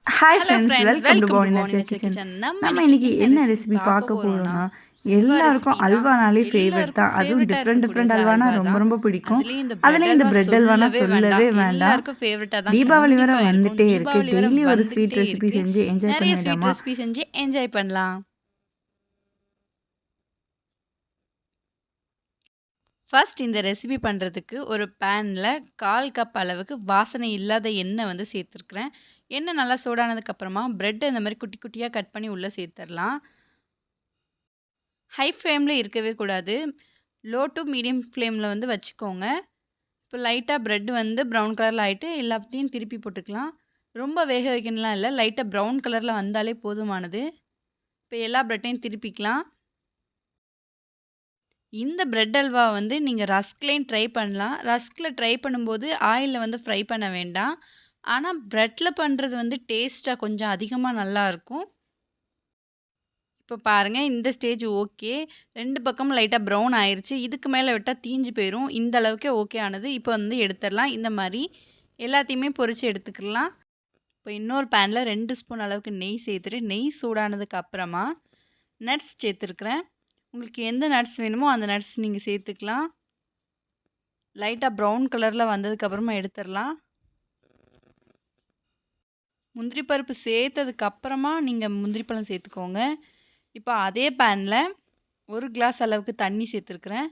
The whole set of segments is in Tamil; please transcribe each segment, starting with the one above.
Hi hello friends, friends, welcome to welcome to பவுன் பவுனினச்சர் கிச்சன். கிச்சன். நம்ம நம்ம இன்னைக்கு இன்னைக்கு என்ன என்ன ரெசிபி ரெசிபி பார்க்க பார்க்க போறோம்னா, போகிறோன்னா, அல்வா எல்லாருக்கும் ரெசிபி தான். அல்வானாலே ஃபேவரட் எல்லாருக்கும் தான். அதுவும் ஃபேவரட்டா டிஃப்ரெண்ட் இருக்கக்கூடியது டிஃப்ரெண்ட் அல்வானா அல்வா ரொம்ப தான். ரொம்ப பிடிக்கும். அதுலேயும் இந்த பிரெட் அதுலேயும் இந்த அல்வா பிரெட் அல்வானா சொல்லவே வேண்டாம். சொல்லவே வேண்டாம். எல்லாருக்கும் ஃபேவரட்டா தான் தீபாவளி வர கண்டிப்பா இருக்கும். வந்துட்டே இருக்குது. தீபாவளி வர டெய்லி ஒரு ஸ்வீட் வந்துகிட்டே ரெசிபி இருக்கு. செஞ்சு என்ஜாய் நிறைய ஸ்வீட் பண்ணிடாமா? ரெசிபி செஞ்சு என்ஜாய் பண்ணலாம். ஃபர்ஸ்ட் இந்த ரெசிபி பண்ணுறதுக்கு ஒரு பேனில் 1/4 கப் அளவுக்கு வாசனை இல்லாத எண்ணெய் வந்து சேர்த்துருக்குறேன். எண்ணெய் நல்லா சூடானதுக்கப்புறமா பிரெட்டை இந்த மாதிரி குட்டி குட்டியாக கட் பண்ணி உள்ளே சேர்த்துடலாம். ஹை ஃப்ளேமில் இருக்கவே கூடாது. லோ டு மீடியம் ஃப்ளேமில் வந்து வச்சுக்கோங்க. இப்போ லைட்டாக பிரெட் வந்து ப்ரௌன் கலரில் ஆகிட்டு எல்லாத்தையும் திருப்பி போட்டுக்கலாம். ரொம்ப வேக வைக்கணும்லாம் இல்லை, லைட்டாக ப்ரௌன் கலரில் வந்தாலே போதுமானது. இப்போ எல்லா பிரெட்டையும் திருப்பிக்கலாம். இந்த பிரெட் அல்வா வந்து நீங்கள் ரஸ்க்லேயும் ட்ரை பண்ணலாம். ரஸ்கில் ட்ரை பண்ணும்போது ஆயிலில் வந்து ஃப்ரை பண்ண வேண்டாம். ஆனால் பிரெட்டில் பண்ணுறது வந்து டேஸ்ட்டாக கொஞ்சம் அதிகமாக நல்லாயிருக்கும். இப்போ பாருங்கள், இந்த ஸ்டேஜ் ஓகே. 2 பக்கமும் லைட்டாக ப்ரௌன் ஆயிருச்சு. இதுக்கு மேலே விட்டால் தீஞ்சு போயிடும். இந்த அளவுக்கே ஓகே ஆனது. இப்போ வந்து எடுத்துடலாம். இந்த மாதிரி எல்லாத்தையுமே பொரித்து எடுத்துக்கலாம். இப்போ இன்னொரு பேனில் 2 ஸ்பூன் அளவுக்கு நெய் சேர்த்துட்டு, நெய் சூடானதுக்கு அப்புறமா நட்ஸ் சேர்த்துருக்குறேன். உங்களுக்கு எந்த நட்ஸ் வேணுமோ அந்த நட்ஸ் நீங்கள் சேர்த்துக்கலாம். லைட்டாக ப்ரௌன் கலரில் வந்ததுக்கப்புறமா எடுத்துடலாம். முந்திரி பருப்பு சேர்த்ததுக்கப்புறமா நீங்கள் முந்திரி பழம் சேர்த்துக்கோங்க. இப்போ அதே பேனில் 1 கிளாஸ் அளவுக்கு தண்ணி சேர்த்துருக்குறேன்.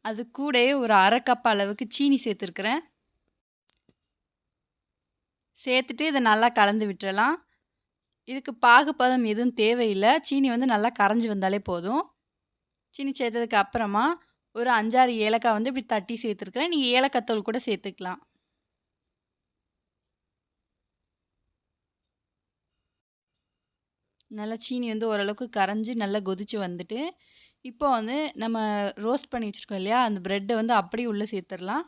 அது கூடயே ஒரு 1/2 கப் அளவுக்கு சீனி சேர்த்துருக்குறேன். சேர்த்துட்டு இதை நல்லா கலந்து விட்டுறலாம். இதுக்கு பாகுபதம் எதுவும் தேவையில்லை. சீனி வந்து நல்லா கரைஞ்சி வந்தாலே போதும். சீனி சேர்த்ததுக்கு அப்புறமா ஒரு 5, 6 ஏலக்காய் வந்து இப்படி தட்டி சேர்த்துருக்குறேன். நீங்கள் ஏலக்காய் தூள் கூட சேர்த்துக்கலாம். நல்லா சீனி வந்து ஓரளவுக்கு கரைஞ்சி நல்லா கொதிச்சு வந்துட்டு, இப்போ வந்து நம்ம ரோஸ்ட் பண்ணி வச்சுருக்கோம் இல்லையா, அந்த ப்ரெட்டை வந்து அப்படியே உள்ளே சேர்த்துடலாம்.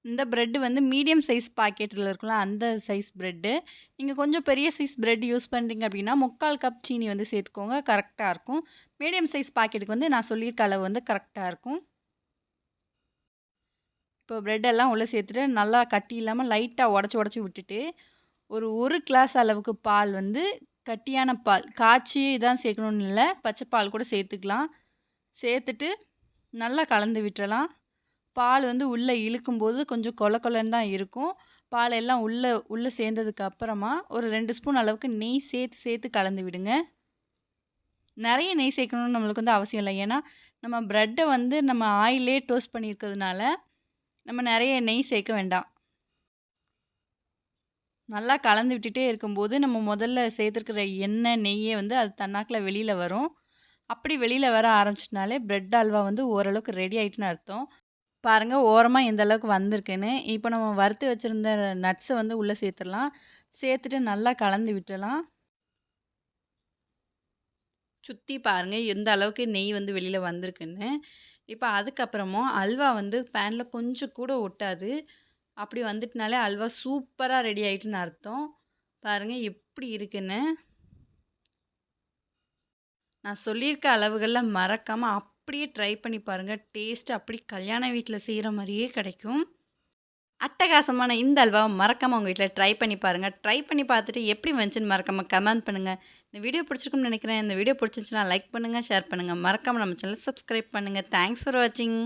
இந்த ப்ரெட்டு வந்து மீடியம் சைஸ் பாக்கெட்டில் இருக்கும்ல, அந்த சைஸ் ப்ரெட்டு. நீங்கள் கொஞ்சம் பெரிய சைஸ் ப்ரெட் யூஸ் பண்ணுறீங்க அப்படின்னா 3/4 கப் சீனி வந்து சேர்த்துக்கோங்க, கரெக்டாக இருக்கும். மீடியம் சைஸ் பாக்கெட்டுக்கு வந்து நான் சொல்லியிருக்க அளவு வந்து கரெக்டாக இருக்கும். இப்போ ப்ரெட்டெல்லாம் உள்ளே சேர்த்துட்டு நல்லா கட்டி இல்லாமல் லைட்டாக உடச்சி விட்டுட்டு, ஒரு 1 கிளாஸ் அளவுக்கு பால் வந்து கட்டியான பால், காய்ச்சி தான் சேர்க்கணுன்னு இல்லை, பச்சை பால் கூட சேர்த்துக்கலாம். சேர்த்துட்டு நல்லா கலந்து விட்டுறலாம். பால் வந்து உள்ளே இழுக்கும்போது கொஞ்சம் கொல கொலன்னு தான் இருக்கும். பால் எல்லாம் உள்ளே சேர்ந்ததுக்கு அப்புறமா ஒரு 2 ஸ்பூன் அளவுக்கு நெய் சேர்த்து கலந்து விடுங்க. நிறைய நெய் சேர்க்கணும்னு நம்மளுக்கு வந்து அவசியம் இல்லை. ஏன்னா நம்ம ப்ரெட்டை வந்து நம்ம ஆயிலே டோஸ்ட் பண்ணியிருக்கிறதுனால நம்ம நிறைய நெய் சேர்க்க வேண்டாம். நல்லா கலந்து விட்டுட்டே இருக்கும்போது நம்ம முதல்ல சேர்த்துருக்கிற எண்ணெய், நெய்யே வந்து அது தன்னாக்கில் வெளியில் வரும். அப்படி வெளியில் வர ஆரம்பிச்சிட்டனாலே பிரெட் அல்வா வந்து ஓரளவுக்கு ரெடி ஆகிட்டுன்னு அர்த்தம். பாருங்கள் ஓரமாக எந்த அளவுக்கு வந்திருக்குன்னு. இப்போ நம்ம வறுத்து வச்சுருந்த நட்ஸை வந்து உள்ளே சேர்த்துடலாம். சேர்த்துட்டு நல்லா கலந்து விட்டுடலாம். சுற்றி பாருங்கள் எந்த அளவுக்கு நெய் வந்து வெளியில் வந்திருக்குன்னு. இப்போ அதுக்கப்புறமும் அல்வா வந்து பேனில் கொஞ்சம் கூட ஒட்டாது. அப்படி வந்துட்டுனாலே அல்வா சூப்பராக ரெடி ஆகிட்டுன்னு அர்த்தம். பாருங்கள் எப்படி இருக்குன்னு. நான் சொல்லியிருக்க அளவுகளில் மறக்காமல் அப்படியே ட்ரை பண்ணி பாருங்கள். டேஸ்ட்டு அப்படி கல்யாண வீட்டில் செய்கிற மாதிரியே கிடைக்கும். அட்டகாசமான இந்த அல்வாவை மறக்காமல் உங்கள் வீட்டில் ட்ரை பண்ணி பாருங்கள். ட்ரை பண்ணி பார்த்துட்டு எப்படி வந்துச்சுன்னு மறக்காமல் கமெண்ட் பண்ணுங்கள். இந்த வீடியோ பிடிச்சிருக்கும்னு நினைக்கிறேன். இந்த வீடியோ பிடிச்சிருந்துச்சுன்னா லைக் பண்ணுங்கள், ஷேர் பண்ணுங்கள். மறக்காமல் நம்ம சேனலை சப்ஸ்கிரைப் பண்ணுங்கள். தேங்க்ஸ் ஃபார் வாட்சிங்.